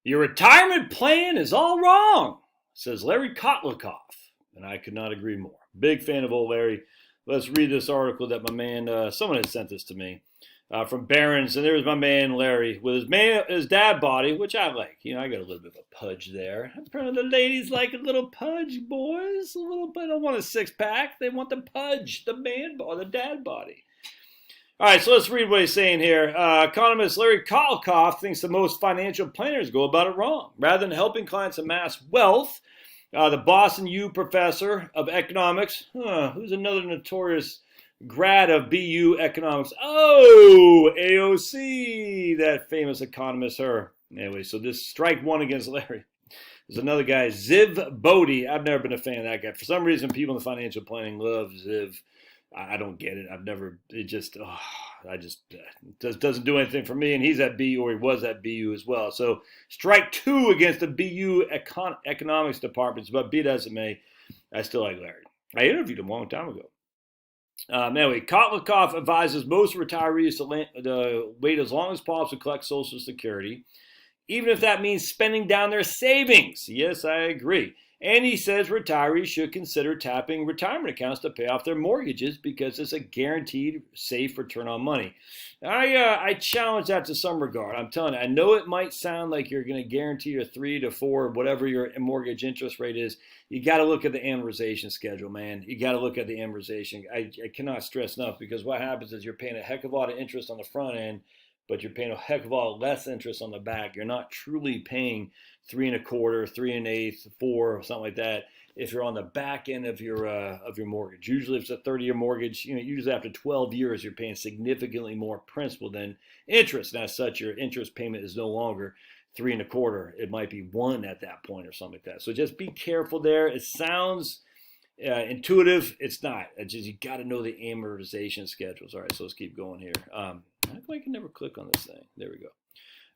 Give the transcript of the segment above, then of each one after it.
Your retirement plan is all wrong, says Larry Kotlikoff. And I could not agree more. Big fan of old Larry. Let's read this article that my man, someone had sent this to me from Barron's. And there's my man Larry with his dad body, which I like. You know, I got a little bit of a pudge there. Apparently the ladies like a little pudge, boys. A little bit. I don't want a six pack. They want the pudge, the man body, the dad body. All right, so let's read what he's saying here. Economist Larry Kotlikoff thinks that most financial planners go about it wrong. Rather than helping clients amass wealth, the Boston U professor of economics, who's another notorious grad of BU economics. Oh, AOC, that famous economist, her. Anyway, so this strike one against Larry. There's another guy, Ziv Bodie. I've never been a fan of that guy. For some reason, people in financial planning love Ziv. I don't get it. It doesn't do anything for me. And he's at BU, or he was at BU as well. So strike two against the BU economics departments. But be it as it may, I still like Larry. I interviewed him a long time ago. Anyway, Kotlikoff advises most retirees to wait as long as possible to collect Social Security, even if that means spending down their savings. Yes, I agree. And he says retirees should consider tapping retirement accounts to pay off their mortgages because it's a guaranteed safe return on money. I challenge that to some regard. I'm telling you, I know it might sound like you're going to guarantee your 3 to 4, whatever your mortgage interest rate is. You got to look at the amortization schedule, man. You got to look at the amortization. I cannot stress enough, because what happens is you're paying a heck of a lot of interest on the front end, but you're paying a heck of a lot less interest on the back. You're not truly paying 3 1/4, 3 1/8, 4, or something like that if you're on the back end of your mortgage. Usually, if it's a 30-year mortgage, usually after 12 years, you're paying significantly more principal than interest. And as such, your interest payment is no longer 3 1/4. It might be 1 at that point or something like that. So just be careful there. It sounds intuitive. It's not. It's just, you got to know the amortization schedules. All right, so let's keep going here. How come I can never click on this thing? There we go.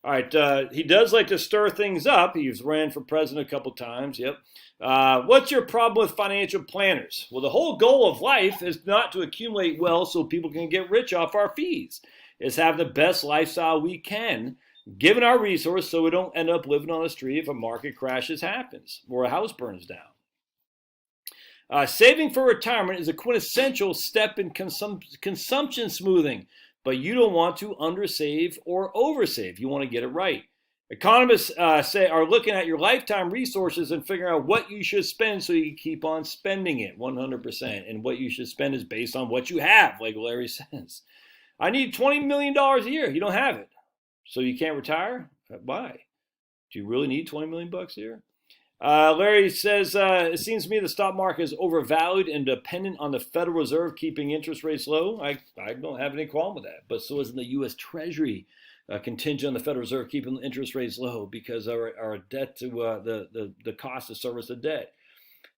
All right, he does like to stir things up. He's ran for president a couple times. Yep. What's your problem with financial planners? Well, the whole goal of life is not to accumulate wealth so people can get rich off our fees. It's have the best lifestyle we can, given our resource, so we don't end up living on the street if a market crashes happens or a house burns down. Saving for retirement is a quintessential step in consumption smoothing, but you don't want to undersave or oversave. You want to get it right. Economists are looking at your lifetime resources and figuring out what you should spend so you can keep on spending it 100%. And what you should spend is based on what you have, like Larry says. I need $20 million a year. You don't have it. So you can't retire? Why? Do you really need $20 million a year? Larry says, it seems to me the stock market is overvalued and dependent on the Federal Reserve keeping interest rates low. I don't have any qualm with that. But so isn't the U.S. Treasury contingent on the Federal Reserve keeping interest rates low because our debt to the cost to service the debt.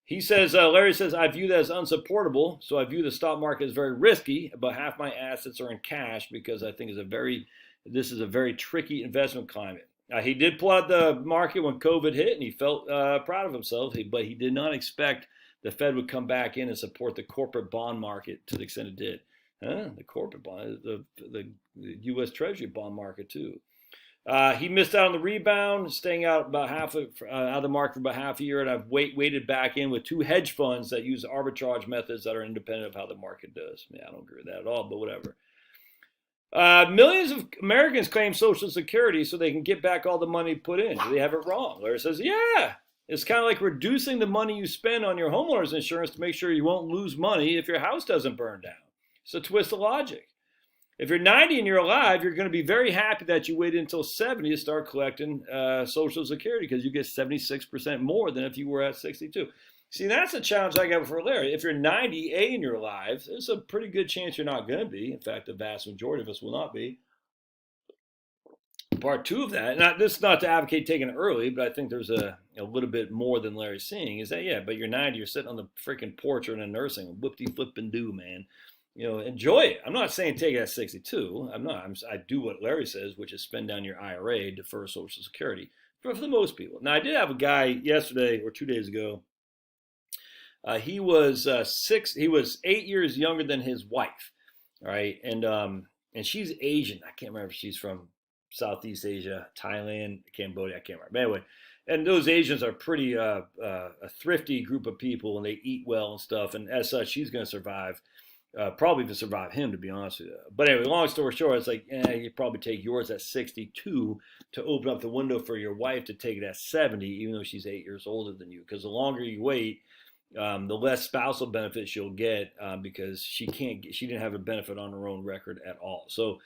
He says, Larry says, I view that as unsupportable. So I view the stock market as very risky. About half my assets are in cash because I think this is a very tricky investment climate. He did pull out the market when COVID hit, and he felt proud of himself, but he did not expect the Fed would come back in and support the corporate bond market to the extent it did. The corporate bond, the U.S. Treasury bond market too. He missed out on the rebound, staying out about out of the market for about half a year, and I've weighted back in with 2 hedge funds that use arbitrage methods that are independent of how the market does. I don't agree with that at all, but whatever. Millions of Americans claim Social Security so they can get back all the money put in. Do they have it wrong? Larry says, yeah. It's kind of like reducing the money you spend on your homeowner's insurance to make sure you won't lose money if your house doesn't burn down. It's a twist of logic. If you're 90 and you're alive, you're going to be very happy that you waited until 70 to start collecting Social Security because you get 76% more than if you were at 62. See, that's a challenge I got for Larry. If you're 90 and you're alive, there's a pretty good chance you're not going to be. In fact, the vast majority of us will not be. Part 2 of that, and this is not to advocate taking it early, but I think there's a little bit more than Larry's saying, is that, yeah, but you're 90, you're sitting on the freaking porch or in a nursing home, whoop-de-flip-and-do, man. Enjoy it. I'm not saying take it at 62. I do what Larry says, which is spend down your IRA, defer Social Security, for the most people. Now, I did have a guy yesterday or 2 days ago. He was 8 years younger than his wife, all right, and she's Asian. I can't remember if she's from Southeast Asia, Thailand, Cambodia, I can't remember. But anyway, and those Asians are pretty a thrifty group of people, and they eat well and stuff. And as such, she's going to survive, probably to survive him, to be honest with you. But anyway, long story short, it's like you probably take yours at 62 to open up the window for your wife to take it at 70, even though she's 8 years older than you. Because the longer you wait, the less spousal benefits you'll get because she didn't have a benefit on her own record at all. So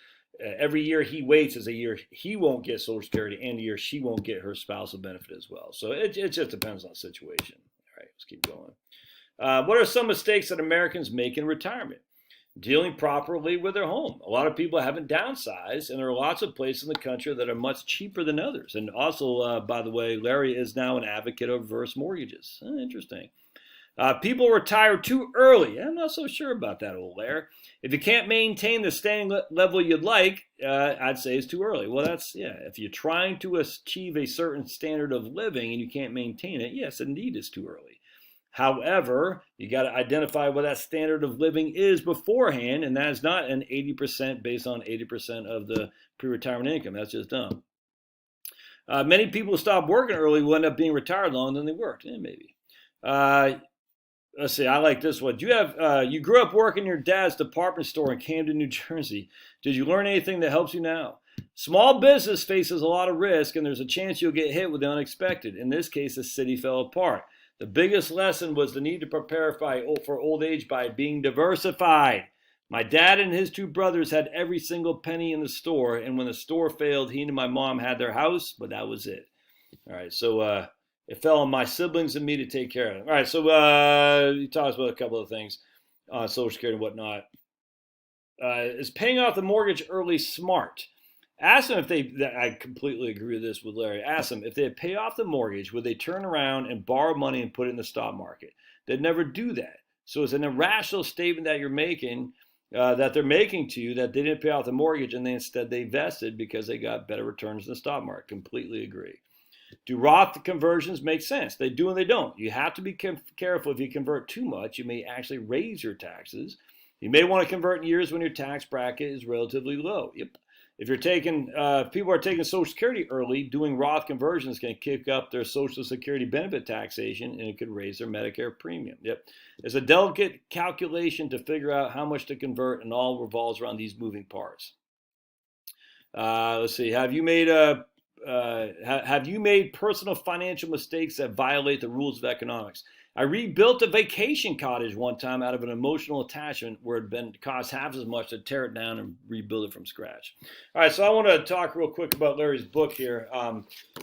every year he waits is a year he won't get Social Security, and a year she won't get her spousal benefit as well. So it just depends on the situation. All right, let's keep going. What are some mistakes that Americans make in retirement? Dealing properly with their home. A lot of people haven't downsized, and there are lots of places in the country that are much cheaper than others. And also, by the way, Larry is now an advocate of reverse mortgages. Interesting. People retire too early. I'm not so sure about that, old Larry. If you can't maintain the standing level you'd like, I'd say it's too early. Well, if you're trying to achieve a certain standard of living and you can't maintain it, yes, indeed, it's too early. However, you got to identify what that standard of living is beforehand, and that is not an 80% based on 80% of the pre-retirement income. That's just dumb. Many people who stop working early will end up being retired longer than they worked. Maybe. Let's see. I like this one. You grew up working in your dad's department store in Camden, New Jersey. Did you learn anything that helps you now? Small business faces a lot of risk, and there's a chance you'll get hit with the unexpected. In this case, the city fell apart. The biggest lesson was the need to prepare for old age by being diversified. My dad and his 2 brothers had every single penny in the store, and when the store failed, he and my mom had their house, but that was it. All right, so it fell on my siblings and me to take care of it. All right, so he talks about a couple of things on Social Security and whatnot. Is paying off the mortgage early smart? Ask them I completely agree with this with Larry. Ask them if they pay off the mortgage, would they turn around and borrow money and put it in the stock market? They'd never do that. So it's an irrational statement that you're making, that they're making to you, that they didn't pay off the mortgage and instead they vested because they got better returns in the stock market. Completely agree. Do Roth conversions make sense? They do and they don't. You have to be careful. If you convert too much, you may actually raise your taxes. You may want to convert in years when your tax bracket is relatively low. Yep. If people are taking Social Security early, doing Roth conversions can kick up their Social Security benefit taxation, and it could raise their Medicare premium. Yep. It's a delicate calculation to figure out how much to convert, and all revolves around these moving parts. Let's see. Have you made personal financial mistakes that violate the rules of economics? I rebuilt a vacation cottage one time out of an emotional attachment where it had been cost half as much to tear it down and rebuild it from scratch. All right, so I want to talk real quick about Larry's book here.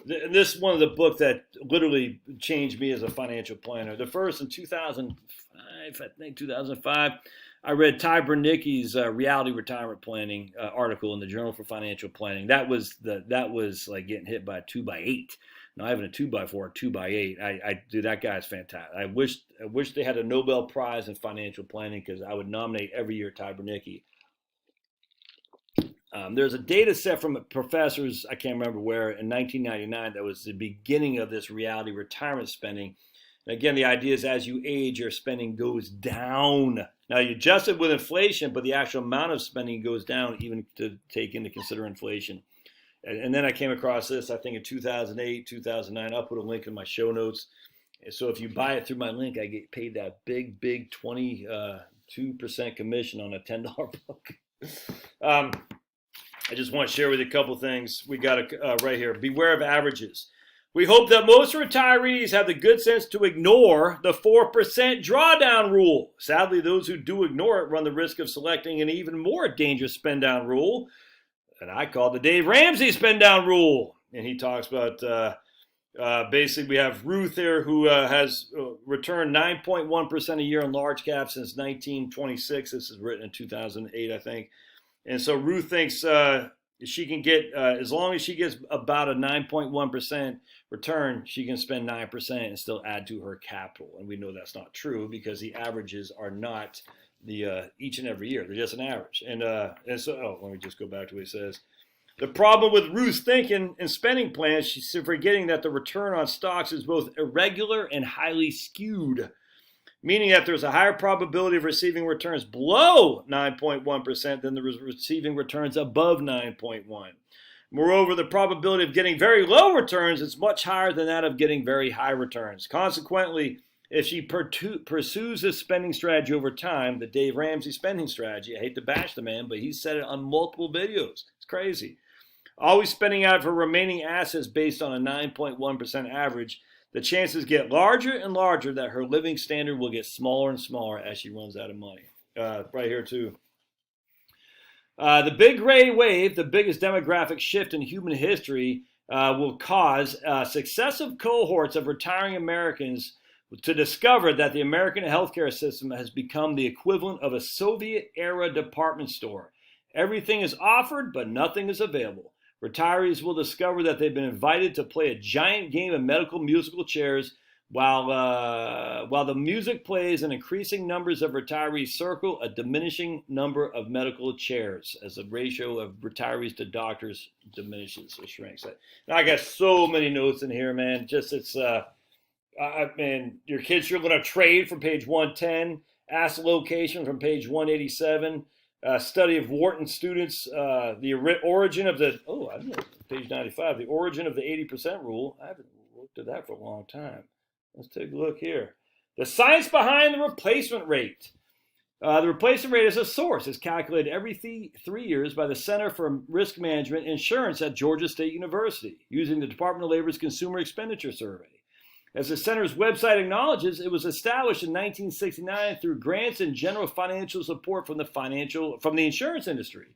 This is one of the books that literally changed me as a financial planner. The first in 2005, I read Ty Bernicki's Reality Retirement Planning article in the Journal for Financial Planning. That was like getting hit by a 2x8. Not even a 2x4, 2x8. Dude, that guy's fantastic. I wish they had a Nobel Prize in financial planning because I would nominate every year Ty Bernicki. There's a data set from professors, I can't remember where, in 1999 that was the beginning of this reality retirement spending. And again, the idea is as you age, your spending goes down. Now, you adjust it with inflation, but the actual amount of spending goes down even to take into consider inflation. And then I came across this, I think in 2008, 2009. I'll put a link in my show notes. So if you buy it through my link, I get paid that big 22% commission on a $10 book. I just want to share with you a couple things. We got right here. Beware of averages. We hope that most retirees have the good sense to ignore the 4% drawdown rule. Sadly, those who do ignore it run the risk of selecting an even more dangerous spend down rule, and I call the Dave Ramsey spend down rule. And he talks about basically we have Ruth here who has returned 9.1% a year in large cap since 1926. This is written in 2008, I think. And so Ruth thinks she can get, as long as she gets about a 9.1% return, she can spend 9% and still add to her capital. And we know that's not true because the averages are not the each and every year. They're just an average. And so, let me just go back to what he says. The problem with Ruth's thinking and spending plans, she's forgetting that the return on stocks is both irregular and highly skewed, meaning that there's a higher probability of receiving returns below 9.1% than the receiving returns above 9.1. Moreover, the probability of getting very low returns is much higher than that of getting very high returns. Consequently, if she pursues this spending strategy over time, the Dave Ramsey spending strategy, I hate to bash the man, but he said it on multiple videos. It's crazy. Always spending out of her remaining assets based on a 9.1% average, the chances get larger and larger that her living standard will get smaller and smaller as she runs out of money. Right here, too. The big gray wave, the biggest demographic shift in human history, will cause successive cohorts of retiring Americans to discover that the American healthcare system has become the equivalent of a Soviet-era department store. Everything is offered, but nothing is available. Retirees will discover that they've been invited to play a giant game of medical musical chairs while the music plays and increasing numbers of retirees circle a diminishing number of medical chairs as the ratio of retirees to doctors diminishes or shrinks. Now, I got so many notes in here, man. Just it's man, your kids sure going to trade from page 110, ask the location from page 187, study of Wharton students, the origin of the, I don't know, page 95, the origin of the 80% rule. I haven't looked at that for a long time. Let's take a look here. The science behind the replacement rate. The replacement rate as a source is calculated every 3 years by the Center for Risk Management Insurance at Georgia State University using the Department of Labor's Consumer Expenditure Survey. As the center's website acknowledges, it was established in 1969 through grants and general financial support from the insurance industry.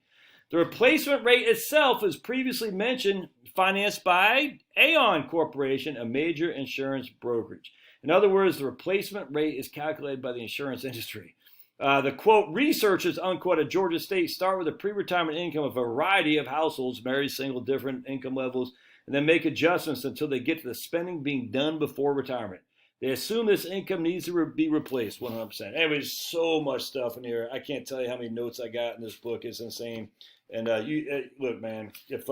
The replacement rate itself, as previously mentioned, financed by Aon Corporation, a major insurance brokerage. In other words, the replacement rate is calculated by the insurance industry. The quote, researchers, unquote, at Georgia State start with a pre-retirement income of a variety of households, married, single, different income levels, and then make adjustments until they get to the spending being done before retirement. They assume this income needs to be replaced 100%. Anyways, so much stuff in here. I can't tell you how many notes I got in this book. It's insane. And look, man, if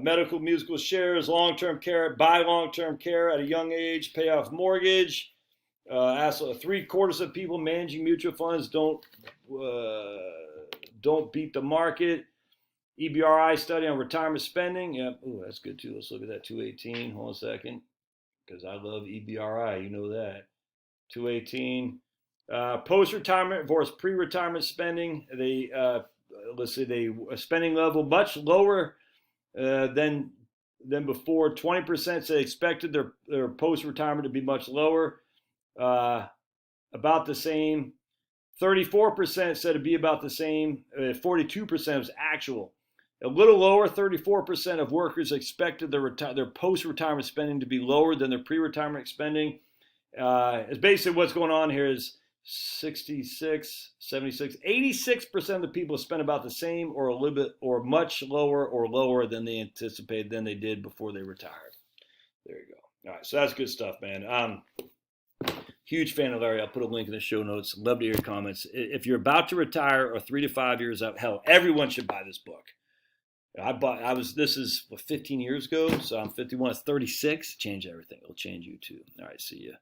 medical musical shares, long-term care, buy long-term care at a young age, pay off mortgage. 3/4 of people managing mutual funds don't beat the market. EBRI study on retirement spending. Yep. Ooh, that's good too. Let's look at that 218. Hold on a second. Because I love EBRI. You know that. 218. Post-retirement versus pre-retirement spending. Spending level much lower than before. 20% said expected their post-retirement to be much lower. About the same. 34% said it'd be about the same. 42% was actual. A little lower, 34% of workers expected their post-retirement spending to be lower than their pre-retirement spending. It's basically what's going on here is 66, 76, 86% of the people spend about the same or a little bit or much lower than they anticipated than they did before they retired. There you go. All right, so that's good stuff, man. Huge fan of Larry. I'll put a link in the show notes. Love to hear your comments. If you're about to retire or 3 to 5 years out, hell, everyone should buy this book. This is 15 years ago, so I'm 51. It's 36. Change everything. It'll change you too. All right, see ya.